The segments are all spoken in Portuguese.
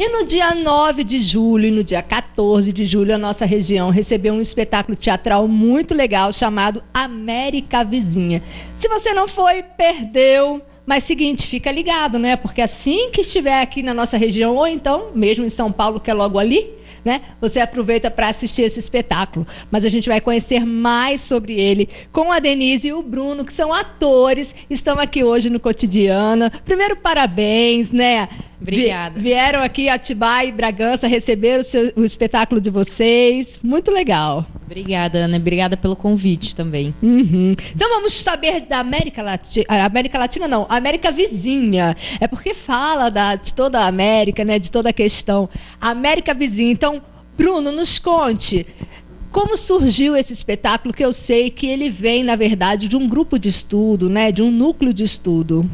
E no dia 9 de julho e no dia 14 de julho, a nossa região recebeu um espetáculo teatral muito legal chamado América Vizinha. Se você não foi, perdeu. Mas seguinte, fica ligado, né? Porque assim que estiver aqui na nossa região, ou então mesmo em São Paulo, que é logo ali, né? Você aproveita para assistir esse espetáculo. Mas a gente vai conhecer mais sobre ele com a Denise e o Bruno, que são atores, estão aqui hoje no Cotidiana. Primeiro, parabéns, né? Obrigada. Vieram aqui a Atibaia e Bragança receber o espetáculo de vocês. Muito legal. Obrigada, Ana. Obrigada pelo convite também. Uhum. Então vamos saber da América Latina. América Latina não, América Vizinha. É porque fala de toda a América, né? De toda a questão. América Vizinha. Então, Bruno, nos conte como surgiu esse espetáculo, que eu sei que ele vem, na verdade, de um grupo de estudo, né? De um núcleo de estudo.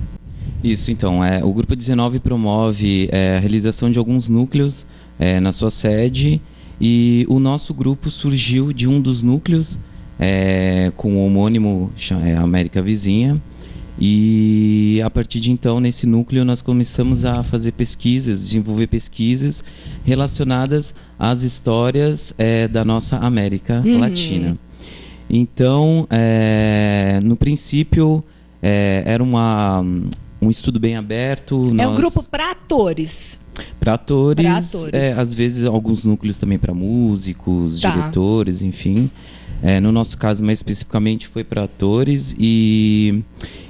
Isso, então, o Grupo 19 promove a realização de alguns núcleos na sua sede, e o nosso grupo surgiu de um dos núcleos com o homônimo América Vizinha, e a partir de então, nesse núcleo, nós começamos a fazer pesquisas, desenvolver pesquisas relacionadas às histórias da nossa América Latina. Então, no princípio, era um estudo bem aberto. É um grupo para atores. Para atores, às vezes alguns núcleos também para músicos, diretores, enfim. No nosso caso, mais especificamente, foi para atores. E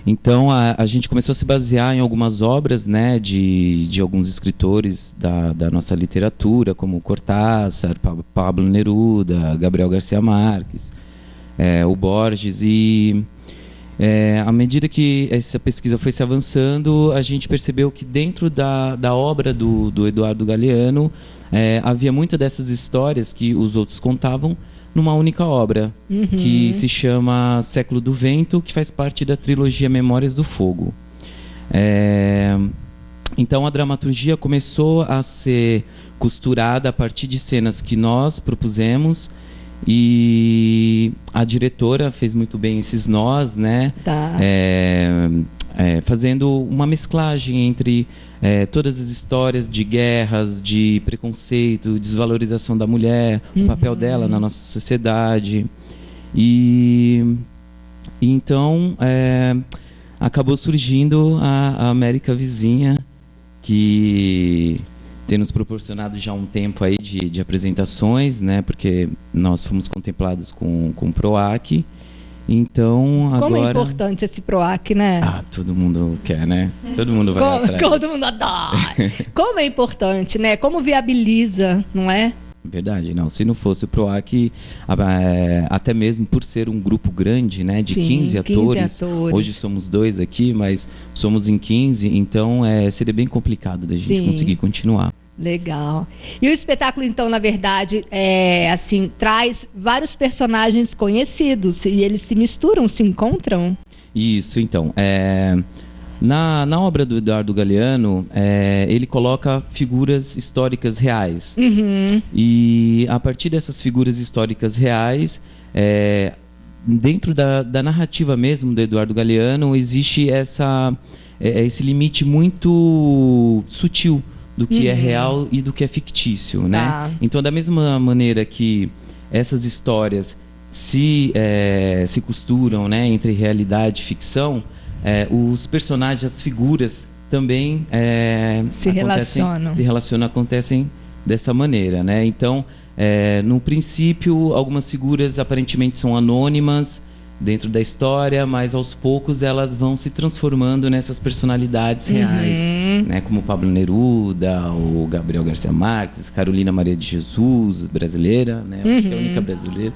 então a gente começou a se basear em algumas obras, né, de alguns escritores da nossa literatura, como Cortázar, Pablo Neruda, Gabriel Garcia Marques, o Borges. E à medida que essa pesquisa foi se avançando, a gente percebeu que dentro da obra do Eduardo Galeano havia muitas dessas histórias que os outros contavam numa única obra, que se chama Século do Vento, que faz parte da trilogia Memórias do Fogo. Então a dramaturgia começou a ser costurada a partir de cenas que nós propusemos, e a diretora fez muito bem esses nós, né? Fazendo uma mesclagem entre todas as histórias de guerras, de preconceito, desvalorização da mulher, o papel dela na nossa sociedade. E então acabou surgindo a América Vizinha, que tem nos proporcionado já um tempo aí de apresentações, né? Porque nós fomos contemplados com o PROAC. Então, agora... Como é importante esse PROAC, né? Todo mundo quer, né? Todo mundo vai atrás. Todo mundo adora. Como é importante, né? Como viabiliza, não é? Verdade, não. Se não fosse o PROAC, até mesmo por ser um grupo grande, né, de 15 atores, hoje somos 2 aqui, mas somos em 15, então seria bem complicado da gente conseguir continuar. Legal. E o espetáculo, então, na verdade, assim, traz vários personagens conhecidos e eles se misturam, se encontram? Isso, então. Na obra do Eduardo Galeano, ele coloca figuras históricas reais. E a partir dessas figuras históricas reais, dentro da narrativa mesmo do Eduardo Galeano, existe esse limite muito sutil do que é real e do que é fictício, né? Então, da mesma maneira que essas histórias se costuram, né, entre realidade e ficção, os personagens, as figuras também acontecem dessa maneira, né? Então, no princípio, algumas figuras aparentemente são anônimas dentro da história, mas aos poucos elas vão se transformando nessas personalidades reais, né? Como Pablo Neruda, o Gabriel Garcia Marques, Carolina Maria de Jesus, brasileira, né? Acho que é a única brasileira,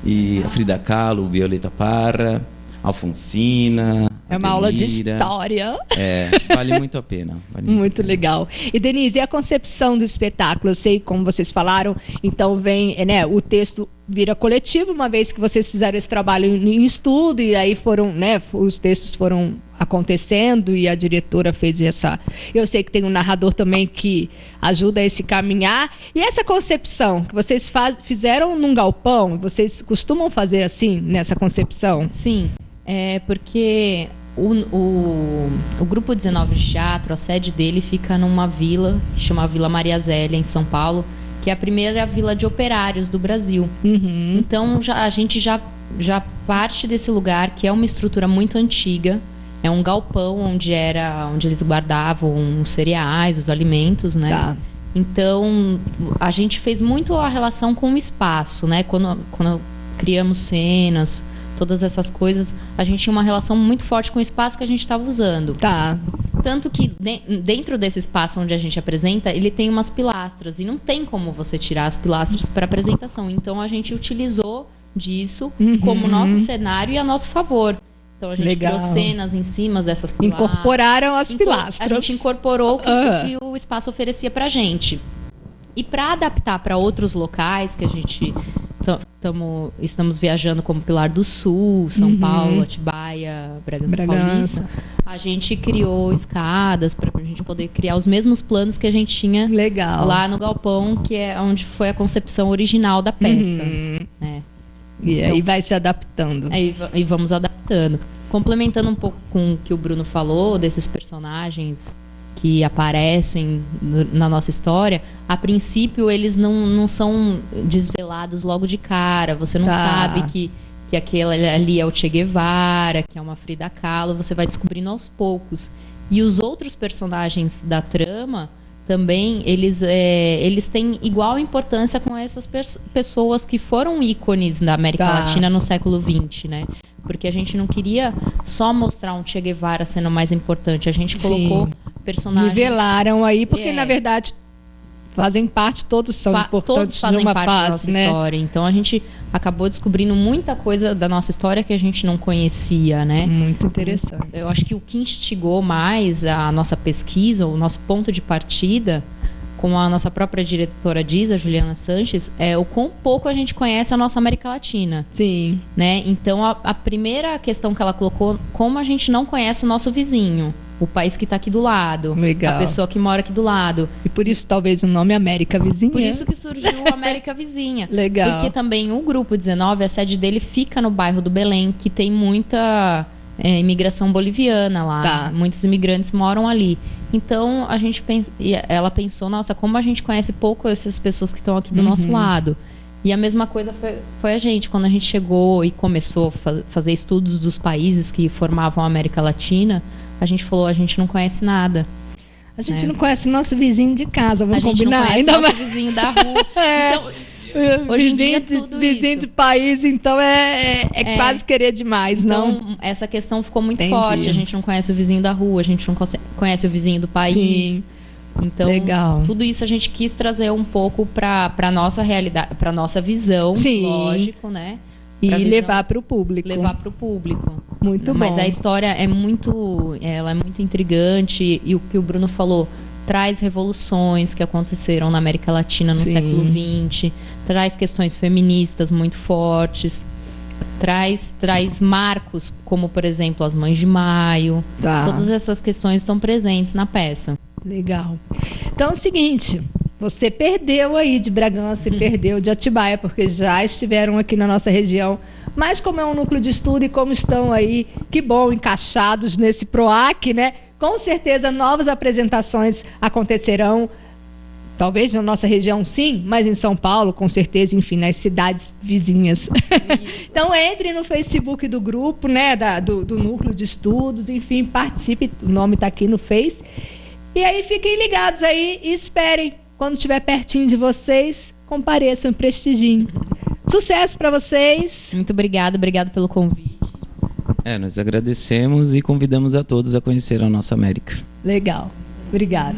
e a Frida Kahlo, Violeta Parra, Alfonsina. É uma aula de história. Vale muito a pena. Muito legal. E, Denise, e a concepção do espetáculo? Eu sei, como vocês falaram, então vem, né, o texto vira coletivo, uma vez que vocês fizeram esse trabalho em estudo, e aí foram, né, os textos foram acontecendo e a diretora fez essa... Eu sei que tem um narrador também que ajuda a esse caminhar. E essa concepção que vocês fizeram num galpão, vocês costumam fazer assim, nessa concepção? Sim. Porque o Grupo 19 de Teatro, a sede dele fica numa vila que chama Vila Maria Zélia, em São Paulo, que é a primeira vila de operários do Brasil. Uhum. Então a gente já parte desse lugar, que é uma estrutura muito antiga. É um galpão onde eles guardavam os cereais, os alimentos, né? Tá. Então a gente fez muito a relação com o espaço, né? Quando criamos cenas, todas essas coisas, a gente tinha uma relação muito forte com o espaço que a gente estava usando. Tá. Tanto que dentro desse espaço onde a gente apresenta, ele tem umas pilastras e não tem como você tirar as pilastras para apresentação. Então a gente utilizou disso como nosso cenário e a nosso favor. Então a gente criou cenas em cima dessas pilastras. Incorporaram as pilastras. A gente incorporou o que o espaço oferecia pra gente. E para adaptar para outros locais que a gente estamos viajando, como Pilar do Sul, São Paulo, Atibaia, Bragança Paulista, a gente criou escadas para a gente poder criar os mesmos planos que a gente tinha lá no galpão, que é onde foi a concepção original da peça. Né? E aí vai se adaptando. E vamos adaptando. Complementando um pouco com o que o Bruno falou, desses personagens que aparecem na nossa história, a princípio eles não são desvelados logo de cara. Você não sabe que aquele ali é o Che Guevara, que é uma Frida Kahlo. Você vai descobrindo aos poucos. E os outros personagens da trama também, eles têm igual importância com essas pessoas que foram ícones da América Latina no século XX, né? Porque a gente não queria só mostrar um Che Guevara sendo mais importante. A gente colocou personagens... Nivelaram aí, porque na verdade fazem parte, todos são importantes. Todos fazem parte da nossa história. Então a gente acabou descobrindo muita coisa da nossa história que a gente não conhecia, né? Muito interessante. Eu acho que o que instigou mais a nossa pesquisa, o nosso ponto de partida, como a nossa própria diretora diz, a Juliana Sanches, é o quão pouco a gente conhece a nossa América Latina. Sim. Né? Então a primeira questão que ela colocou, como a gente não conhece o nosso vizinho, o país que está aqui do lado, a pessoa que mora aqui do lado. E por isso talvez o nome América Vizinha. Por isso que surgiu América Vizinha. Legal. Porque também o Grupo 19, a sede dele fica no bairro do Belém, que tem muita imigração boliviana lá. Muitos imigrantes moram ali. Então ela pensou, nossa, como a gente conhece pouco essas pessoas que estão aqui do nosso lado. E a mesma coisa foi a gente, quando a gente chegou e começou a fazer estudos dos países que formavam a América Latina. A gente falou, a gente não conhece nada. A gente não conhece o nosso vizinho de casa, vamos combinar. A gente não conhece o nosso vizinho da rua. Então, hoje em dia, vizinho de país, então é quase querer demais, não? Então, essa questão ficou muito forte. A gente não conhece o vizinho da rua, a gente não conhece o vizinho do país. Sim. Então, tudo isso a gente quis trazer um pouco para a nossa realidade, para a nossa visão, lógico, né? E levar para o público. Muito bom. Mas a história ela é muito intrigante, e o que o Bruno falou, traz revoluções que aconteceram na América Latina no século XX, traz questões feministas muito fortes, traz marcos, como por exemplo as Mães de Maio. Todas essas questões estão presentes na peça. Legal. Então é o seguinte, você perdeu aí de Bragança e perdeu de Atibaia, porque já estiveram aqui na nossa região. Mas como é um núcleo de estudo e como estão aí, que bom, encaixados nesse PROAC, né? Com certeza novas apresentações acontecerão, talvez na nossa região sim, mas em São Paulo, com certeza, enfim, nas cidades vizinhas. Então entre no Facebook do grupo, né? Do núcleo de estudos, enfim, participe, o nome está aqui no Face. E aí fiquem ligados aí e esperem. Quando estiver pertinho de vocês, compareçam e prestigiem. Sucesso para vocês. Muito obrigado pelo convite. Nós agradecemos e convidamos a todos a conhecer a nossa América. Legal. Obrigada.